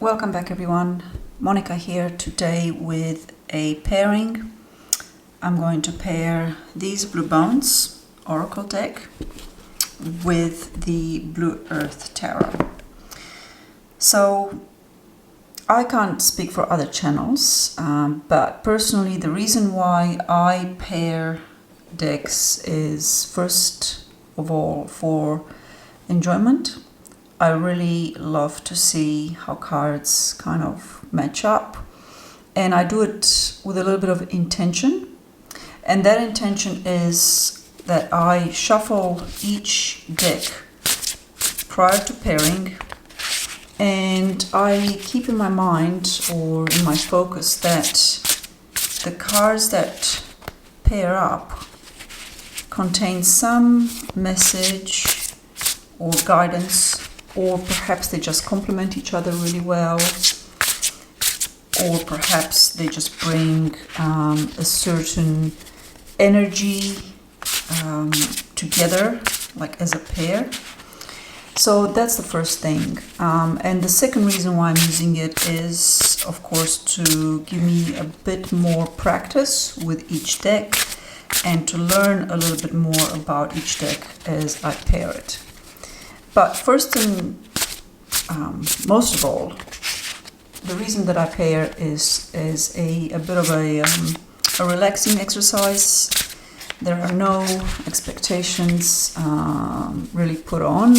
Welcome back everyone. Monica here today with a pairing. I'm going to pair these Blue Bones Oracle deck with the Blue Earth Tarot. So I can't speak for other channels, but personally the reason why I pair decks is first of all for enjoyment. I really love to see how cards kind of match up, and I do it with a little bit of intention, and that intention is that I shuffle each deck prior to pairing, and I keep in my mind or in my focus that the cards that pair up contain some message or guidance, or perhaps they just complement each other really well, or perhaps they just bring a certain energy together, like as a pair. So that's the first thing. And the second reason why I'm using it is, of course, to give me a bit more practice with each deck and to learn a little bit more about each deck as I pair it. But first and most of all, the reason that I pair is a bit of a relaxing exercise. There are no expectations really put on.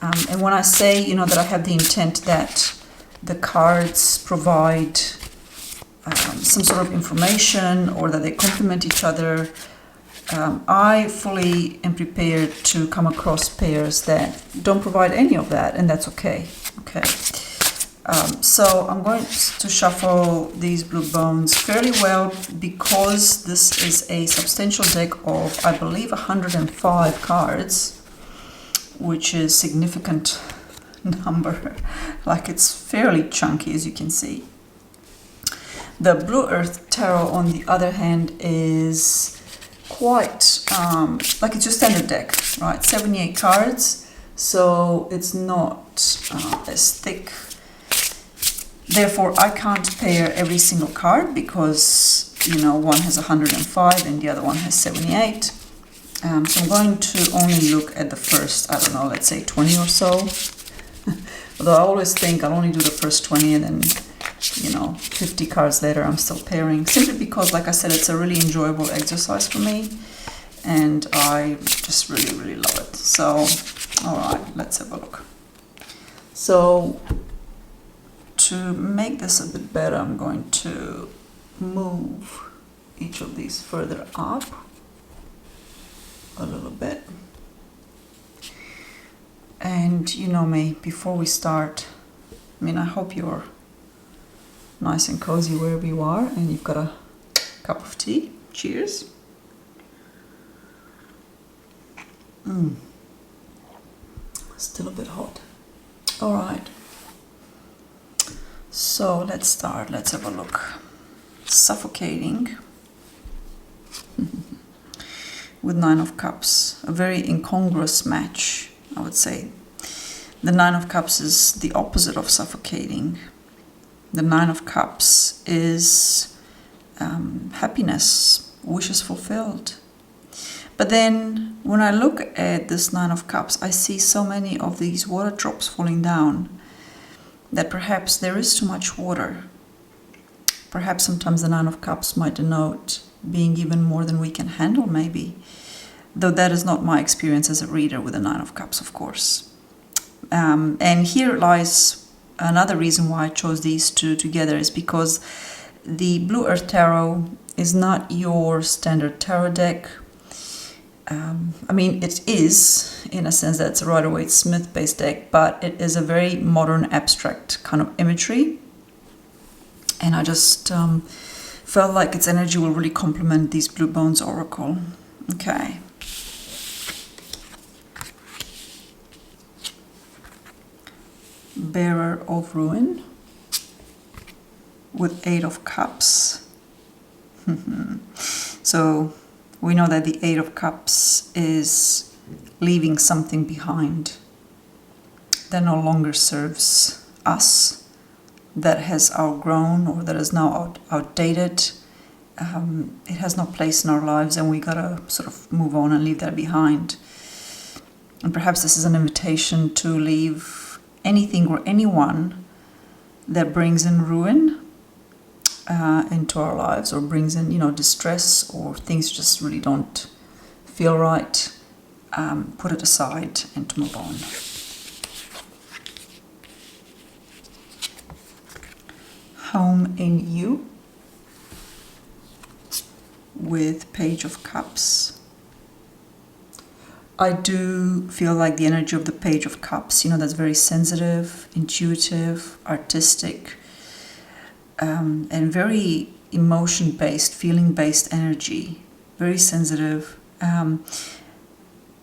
And when I say, that I have the intent that the cards provide some sort of information or that they complement each other, I fully am prepared to come across pairs that don't provide any of that, and that's okay. So I'm going to shuffle these Blue Bones fairly well because this is a substantial deck of, I believe, 105 cards, which is a significant number. Like, it's fairly chunky, as you can see. The Blue Earth Tarot, on the other hand, is quite like it's your standard deck, right? 78 cards, so it's not as thick. Therefore, I can't pair every single card because one has 105 and the other one has 78. So I'm going to only look at the first, I don't know, let's say 20 or so. Although I always think I'll only do the first 20 and then 50 cards later I'm still pairing, simply because, like I said, it's a really enjoyable exercise for me and I just really love it. So alright, let's have a look. So to make this a bit better, I'm going to move each of these further up a little bit. And you know me, before we start, I hope you're nice and cozy wherever you are and you've got a cup of tea. Cheers. Still a bit hot. All right. So let's start. Let's have a look. Suffocating with Nine of Cups. A very incongruous match, I would say. The Nine of Cups is the opposite of suffocating. The Nine of Cups is happiness, wishes fulfilled. But then when I look at this Nine of Cups, I see so many of these water drops falling down that perhaps there is too much water. Perhaps sometimes the Nine of Cups might denote being given more than we can handle, maybe. Though that is not my experience as a reader with the Nine of Cups, of course. And here lies another reason why I chose these two together, is because the Blue Earth Tarot is not your standard tarot deck. It is, in a sense, that it's a Rider-Waite-Smith based deck, but it is a very modern, abstract kind of imagery. And I just felt like its energy will really complement these Blue Bones Oracle. Okay. Bearer of Ruin with Eight of Cups. So we know that the Eight of Cups is leaving something behind that no longer serves us that has outgrown or that is now outdated. It has no place in our lives, and we gotta sort of move on and leave that behind. And perhaps this is an invitation to leave anything or anyone that brings in ruin into our lives, or brings in, distress, or things just really don't feel right. Put it aside and to move on. Home in You with Page of Cups. I do feel like the energy of the Page of Cups, that's very sensitive, intuitive, artistic, and very emotion-based, feeling-based energy, very sensitive,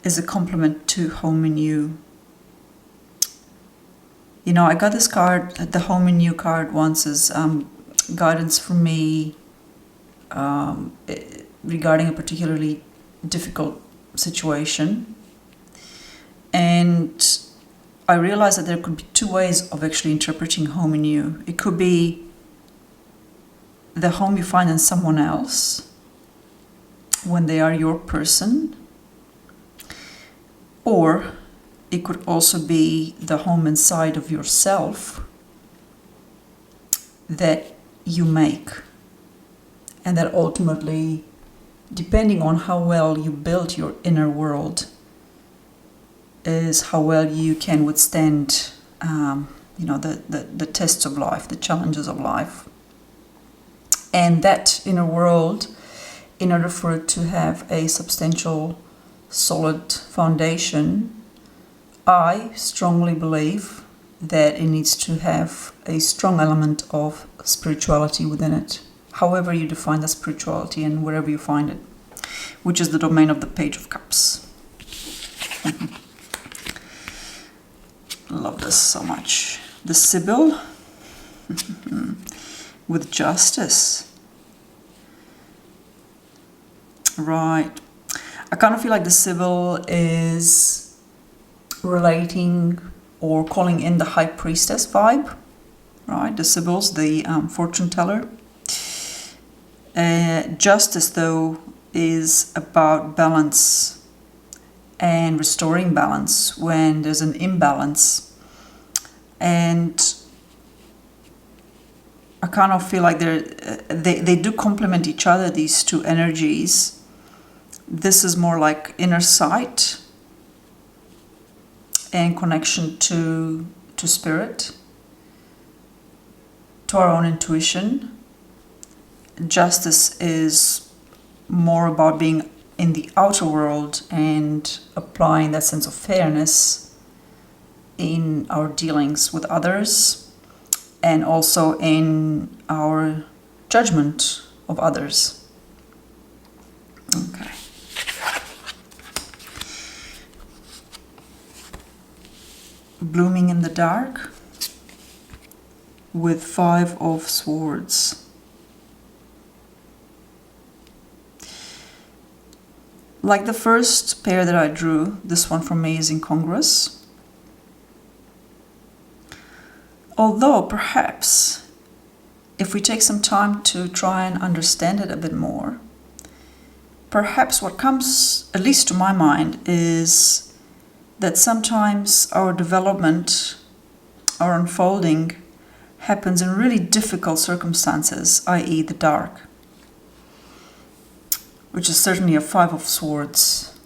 is a complement to Home in You. I got this card, the Home in You card, once as guidance for me regarding a particularly difficult situation. And I realized that there could be two ways of actually interpreting Home in You. It could be the home you find in someone else when they are your person, or it could also be the home inside of yourself that you make, and that ultimately, depending on how well you build your inner world, is how well you can withstand the tests of life, the challenges of life. And that inner world, in order for it to have a substantial, solid foundation, I strongly believe that it needs to have a strong element of spirituality within it, however you define the spirituality and wherever you find it, which is the domain of the Page of Cups. Love this so much. The Sibyl with Justice. Right. I kind of feel like the Sibyl is relating or calling in the High Priestess vibe, right? The Sibyl's the fortune teller. Justice, though, is about balance and restoring balance when there's an imbalance. And I kind of feel like they do complement each other, these two energies. This is more like inner sight and connection to spirit, to our own intuition. Justice is more about being in the outer world and applying that sense of fairness in our dealings with others, and also in our judgment of others. Okay. Blooming in the Dark with 5 of Swords. Like the first pair that I drew, this one for me is incongruous. Although perhaps if we take some time to try and understand it a bit more, perhaps what comes, at least to my mind, is that sometimes our development, our unfolding, happens in really difficult circumstances, i.e. the dark, which is certainly a 5 of Swords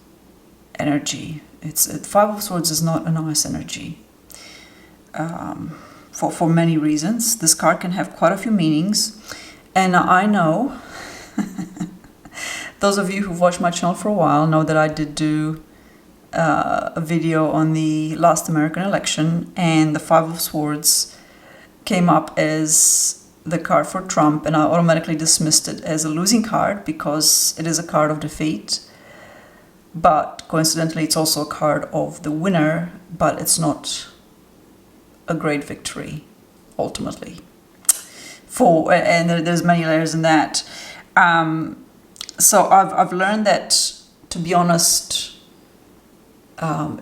energy. 5 of Swords is not a nice energy. For many reasons. This card can have quite a few meanings, and I know those of you who've watched my channel for a while know that I did do a video on the last American election, and the 5 of Swords came up as the card for Trump, and I automatically dismissed it as a losing card because it is a card of defeat. But coincidentally, it's also a card of the winner, but it's not a great victory ultimately. And there's many layers in that. So I've learned that, to be honest,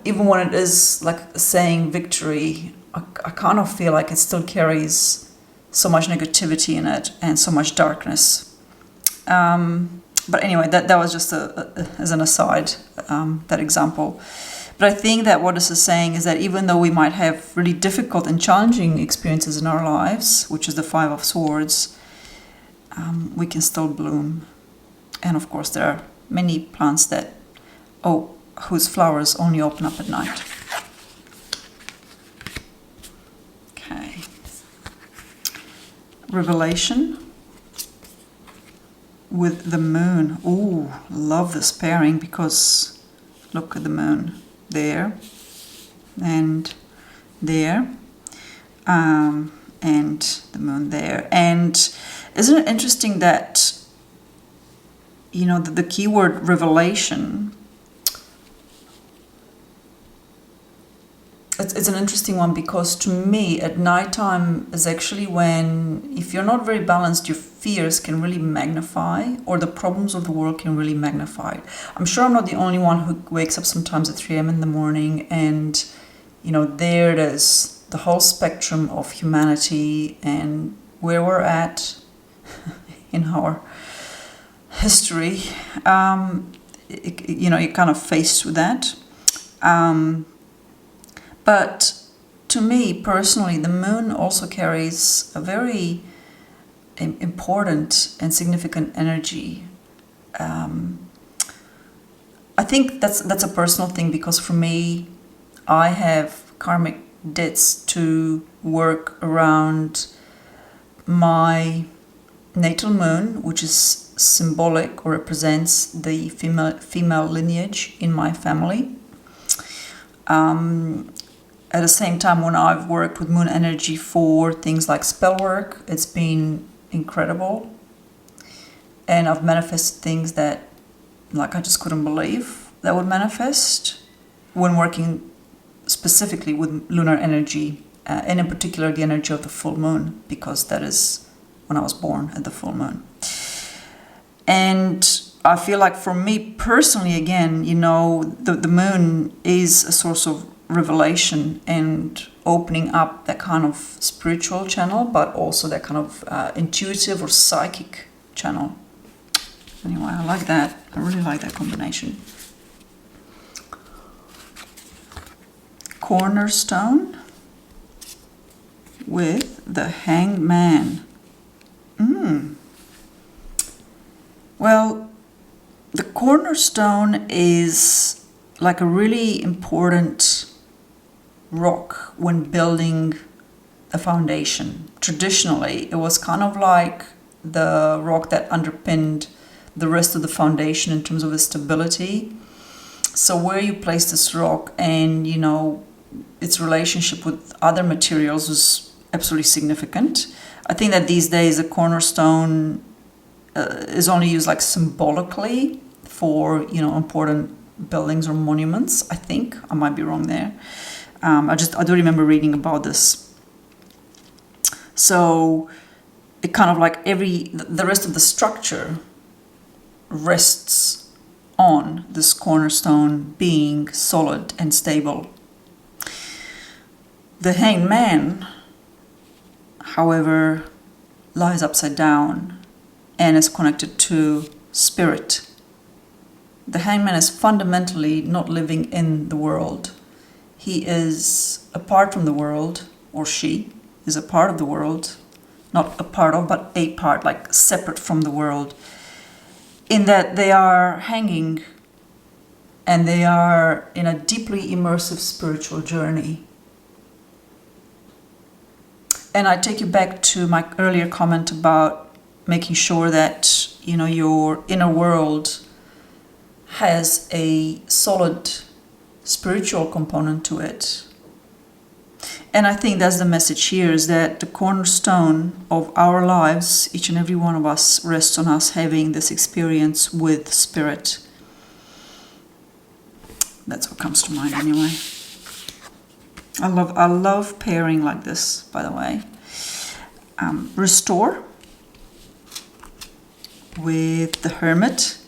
even when it is like saying victory, I kind of feel like it still carries so much negativity in it and so much darkness. But anyway, that was just as an aside, that example. But I think that what this is saying is that even though we might have really difficult and challenging experiences in our lives, which is the Five of Swords, we can still bloom. And of course, there are many plants whose flowers only open up at night. Okay. Revelation with the moon. Ooh, love this pairing because look at the moon there and there, and the moon there. And isn't it interesting that, you know, the keyword revelation, it's an interesting one, because to me at nighttime is actually when, if you're not very balanced, your fears can really magnify, or the problems of the world can really magnify. I'm sure I'm not the only one who wakes up sometimes at 3 a.m. in the morning, and you know, there it is, the whole spectrum of humanity and where we're at in our history. You know, you're kind of faced with that. But to me personally, the moon also carries a very important and significant energy. I think that's a personal thing, because for me, I have karmic debts to work around my natal moon, which is symbolic or represents the female lineage in my family. At the same time, when I've worked with moon energy for things like spell work, it's been incredible. And I've manifested things that, like, I just couldn't believe that would manifest when working specifically with lunar energy, and in particular the energy of the full moon, because that is when I was born, at the full moon. And I feel like for me personally, again, you know, the moon is a source of revelation and opening up that kind of spiritual channel, but also that kind of intuitive or psychic channel. Anyway, I like that. I really like that combination. Cornerstone with the Hanged Man. Well, the cornerstone is like a really important rock when building a foundation. Traditionally, it was kind of like the rock that underpinned the rest of the foundation in terms of its stability. So where you place this rock and, you know, its relationship with other materials was absolutely significant. I think that these days a cornerstone is only used like symbolically for, you know, important buildings or monuments. I think I might be wrong there. I do remember reading about this. So it kind of like the rest of the structure rests on this cornerstone being solid and stable. The Hanged Man, however, lies upside down and is connected to spirit. The Hanged Man is fundamentally not living in the world. He is apart from the world, or she is a part of the world, not a part of, but a part, like separate from the world, in that they are hanging and they are in a deeply immersive spiritual journey. And I take you back to my earlier comment about making sure that, you know, your inner world has a solid spiritual component to it. And I think that's the message here, is that the cornerstone of our lives, each and every one of us, rests on us having this experience with spirit. That's what comes to mind anyway. I love pairing like this, by the way. Restore with the Hermit.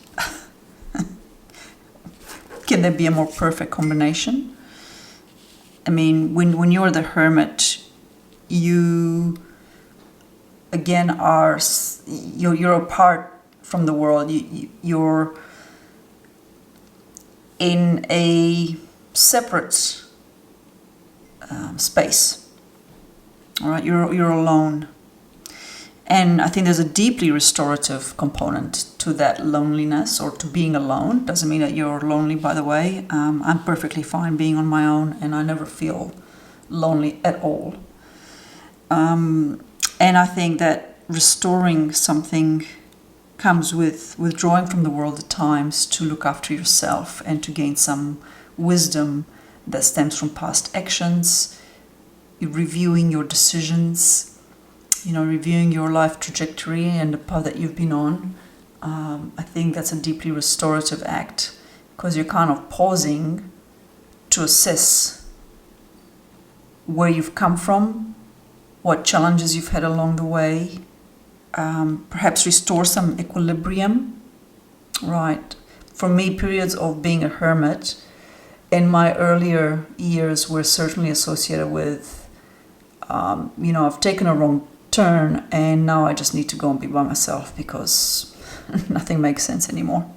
Can there be a more perfect combination? I mean, when you're the Hermit, you again are you're apart from the world. You're in a separate space. All right, you're alone. And I think there's a deeply restorative component to that loneliness, or to being alone. Doesn't mean that you're lonely, by the way. I'm perfectly fine being on my own, and I never feel lonely at all. And I think that restoring something comes with withdrawing from the world at times to look after yourself and to gain some wisdom that stems from past actions, reviewing your decisions, reviewing your life trajectory and the path that you've been on. I think that's a deeply restorative act, because you're kind of pausing to assess where you've come from, what challenges you've had along the way, perhaps restore some equilibrium, right? For me, periods of being a hermit in my earlier years were certainly associated with, I've taken a wrong turn and now I just need to go and be by myself because nothing makes sense anymore.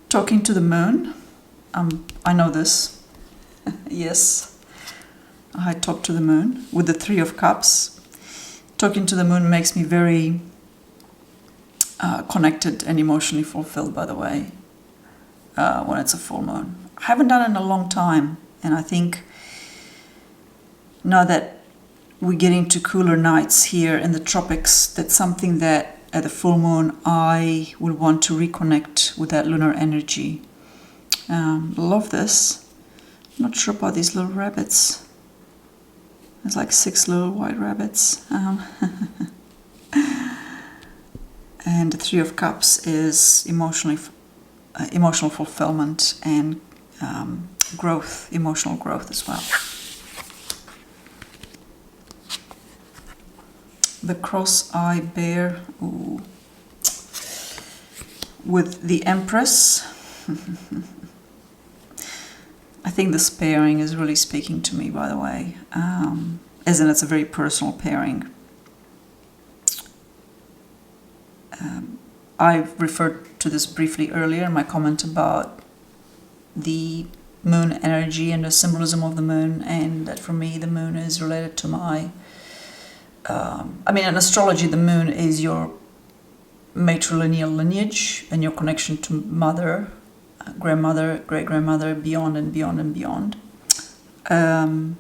Talking to the moon. I know this. Yes, I talk to the moon with the Three of Cups. Talking to the moon makes me very connected and emotionally fulfilled, by the way, when it's a full moon. I haven't done it in a long time, and I think now that we're getting to cooler nights here in the tropics, that's something that at the full moon I will want to reconnect with that lunar energy. Love this. I'm not sure about these little rabbits. There's like 6 little white rabbits. And the Three of Cups is emotional fulfillment and growth, emotional growth as well. The cross-eyed bear, ooh, with the Empress. I think this pairing is really speaking to me, by the way, as in it's a very personal pairing. I've referred to this briefly earlier in my comment about the moon energy and the symbolism of the moon, and that for me the moon is related to my in astrology the moon is your matrilineal lineage and your connection to mother, grandmother, great-grandmother, beyond and beyond and beyond. And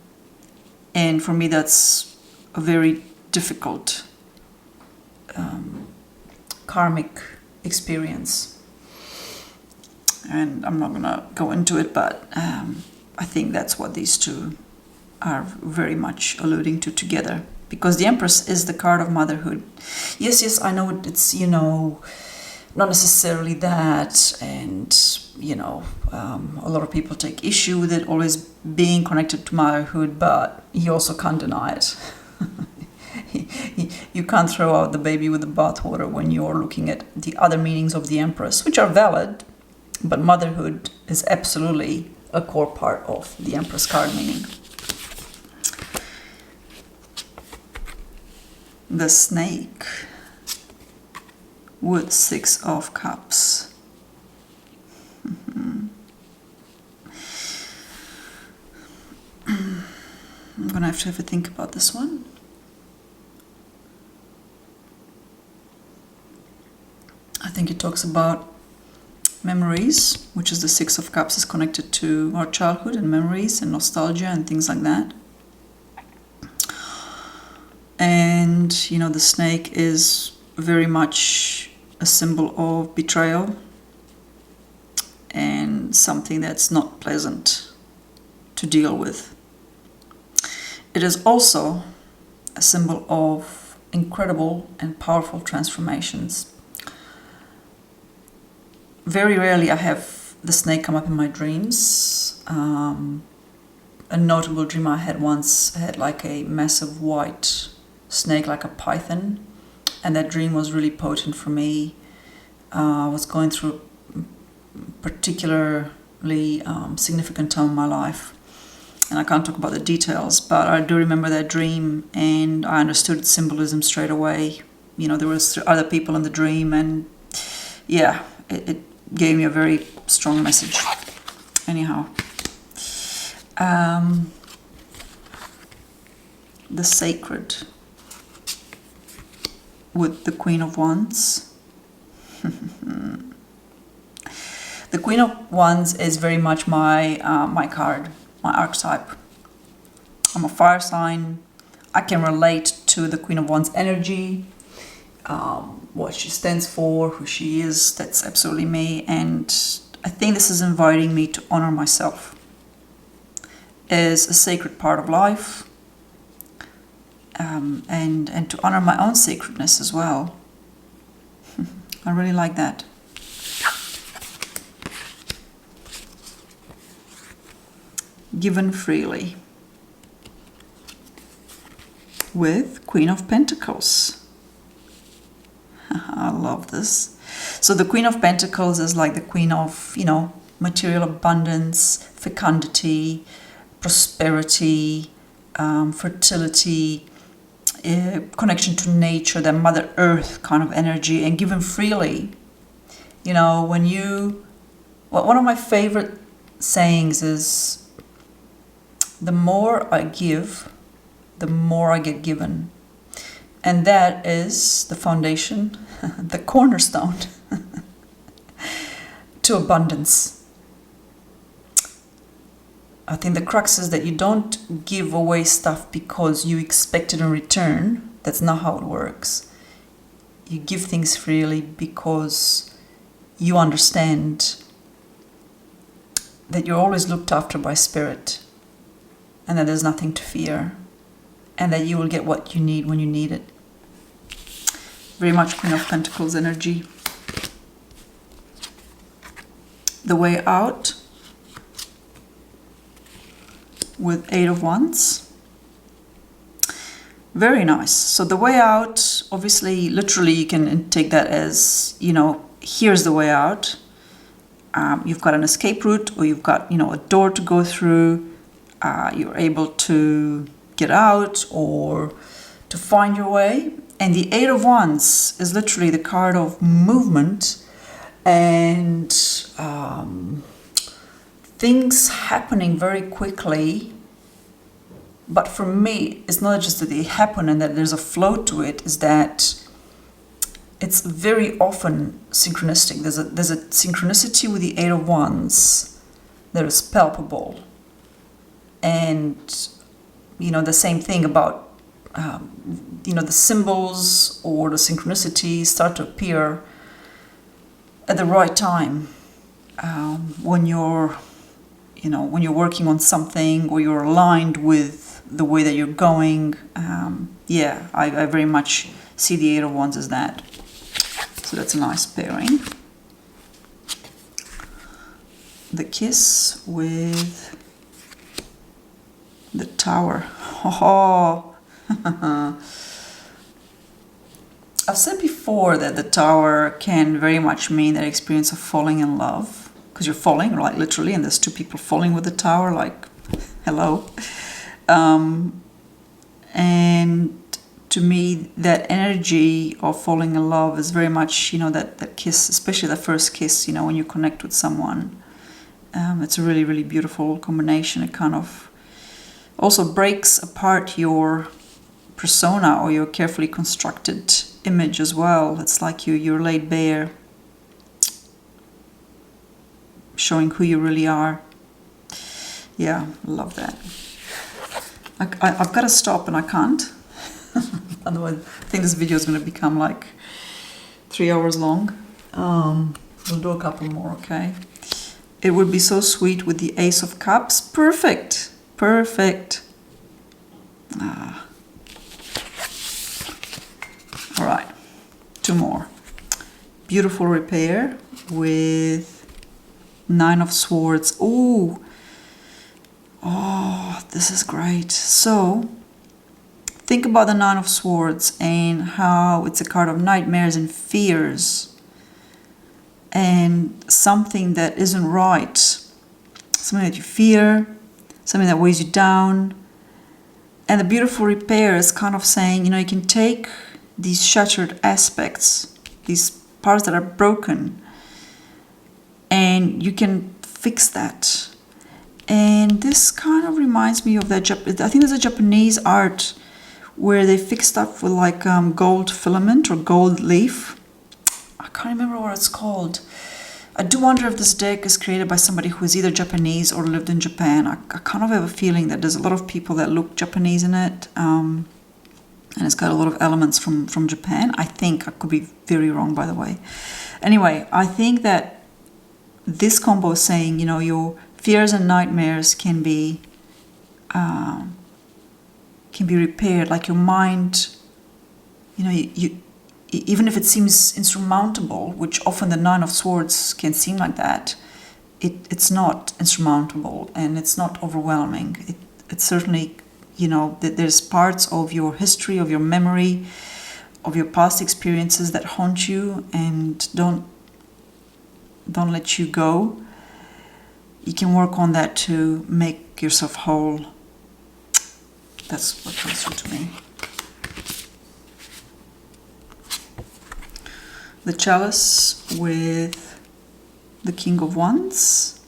for me that's a very difficult karmic experience. And I'm not going to go into it, but I think that's what these two are very much alluding to together. Because the Empress is the card of motherhood. Yes, I know it's, not necessarily that. And, a lot of people take issue with it always being connected to motherhood, but you also can't deny it. You can't throw out the baby with the bathwater when you're looking at the other meanings of the Empress, which are valid, but motherhood is absolutely a core part of the Empress card meaning. The snake with 6 of Cups. I'm gonna have a think about this one. I think it talks about memories, which is the 6 of Cups is connected to our childhood and memories and nostalgia and things like that. And, the snake is very much a symbol of betrayal and something that's not pleasant to deal with. It is also a symbol of incredible and powerful transformations. Very rarely I have the snake come up in my dreams. A notable dream I had once had like a massive white snake, like a python, and that dream was really potent for me. I was going through a particularly significant time in my life, and I can't talk about the details, but I do remember that dream, and I understood its symbolism straight away. There was other people in the dream, and yeah, it gave me a very strong message. Anyhow, the sacred with the Queen of Wands. The Queen of Wands is very much my card, my archetype. I'm a fire sign. I can relate to the Queen of Wands energy, what she stands for, who she is. That's absolutely me. And I think this is inviting me to honor myself as a sacred part of life, and to honor my own sacredness as well. I really like that. Given freely with Queen of Pentacles. I love this. So the Queen of Pentacles is like the queen of, material abundance, fecundity, prosperity, fertility, connection to nature, the Mother Earth kind of energy, and given freely. One of my favorite sayings is, the more I give, the more I get given. And that is the foundation, the cornerstone to abundance. I think the crux is that you don't give away stuff because you expect it in return. That's not how it works. You give things freely because you understand that you're always looked after by Spirit, and that there's nothing to fear, and that you will get what you need when you need it. Very much Queen of Pentacles energy. The way out with Eight of Wands. Very nice. So the way out, obviously, literally, you can take that as, here's the way out. You've got an escape route, or you've got, a door to go through. You're able to get out or to find your way. And the Eight of Wands is literally the card of movement and things happening very quickly. But for me, it's not just that they happen and that there's a flow to it, is that it's very often synchronistic. There's a synchronicity with the Eight of Wands that is palpable. And, the same thing about, the symbols or the synchronicities start to appear at the right time, when you're working on something, or you're aligned with the way that you're going. I very much see the Eight of Wands as that. So that's a nice pairing. The Kiss with the Tower. Oh. I've said before that the Tower can very much mean that experience of falling in love, because you're falling, like literally, and there's two people falling with the Tower, like, hello. And to me, that energy of falling in love is very much, that kiss, especially the first kiss, when you connect with someone. It's a really, really beautiful combination. It kind of also breaks apart your persona or your carefully constructed image as well. It's like you're laid bare, showing who you really are. Yeah, I love that. I've got to stop, and I can't. Otherwise, I think this video is going to become like 3 hours long. We'll do a couple more, okay? It would be so sweet with the Ace of Cups. Perfect. Perfect. All right. 2 more. Beautiful repair with Nine of Swords. Ooh. Oh, this is great. So, think about the Nine of Swords and how it's a card of nightmares and fears and something that isn't right, something that you fear, something that weighs you down. And the beautiful repair is kind of saying, you know, you can take these shattered aspects, these parts that are broken, and you can fix that. And this kind of reminds me of that, I think there's a Japanese art where they fix stuff with like gold filament or gold leaf. I can't remember what it's called. I do wonder if this deck is created by somebody who is either Japanese or lived in Japan. I kind of have a feeling that there's a lot of people that look Japanese in it. And it's got a lot of elements from Japan. I think. I could be very wrong, by the way. Anyway, I think that this combo is saying, you know, your fears and nightmares can be repaired. Like your mind, you know, you even if it seems insurmountable, which often the Nine of Swords can seem like that, it's not insurmountable and it's not overwhelming. It's certainly, you know, there's parts of your history, of your memory, of your past experiences that haunt you and don't let you go. You can work on that to make yourself whole. That's what comes through to me. The Chalice with the King of Wands.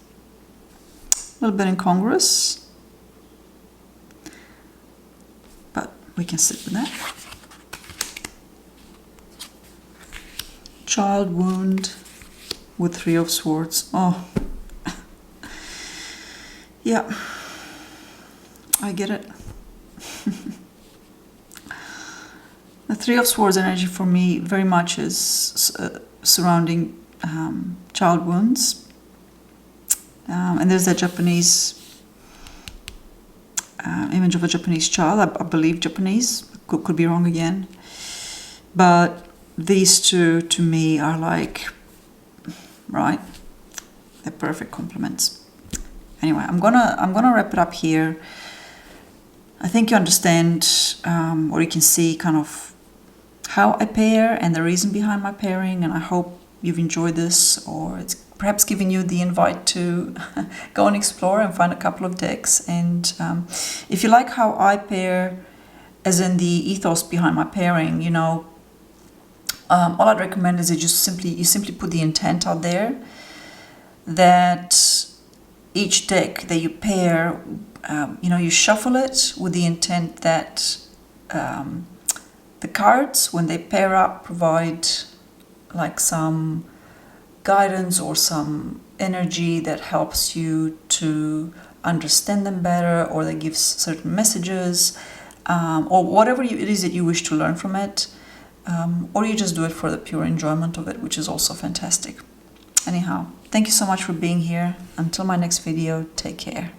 A little bit incongruous, but we can sit with that. Child Wound with Three of Swords. Oh, yeah, I get it. The Three of Swords energy for me very much is surrounding child wounds. And there's that Japanese image of a Japanese child. I believe Japanese. Could be wrong again. But these two to me are like, right? They're perfect complements. Anyway, I'm gonna wrap it up here. I think you understand, or you can see kind of how I pair and the reason behind my pairing, and I hope you've enjoyed this, or it's perhaps giving you the invite to go and explore and find a couple of decks. And if you like how I pair, as in the ethos behind my pairing, you know, all I'd recommend is you simply put the intent out there that each deck that you pair, you know, you shuffle it with the intent that the cards, when they pair up, provide like some guidance or some energy that helps you to understand them better, or that gives certain messages, or whatever it is that you wish to learn from it, or you just do it for the pure enjoyment of it, which is also fantastic. Anyhow, thank you so much for being here. Until my next video, take care.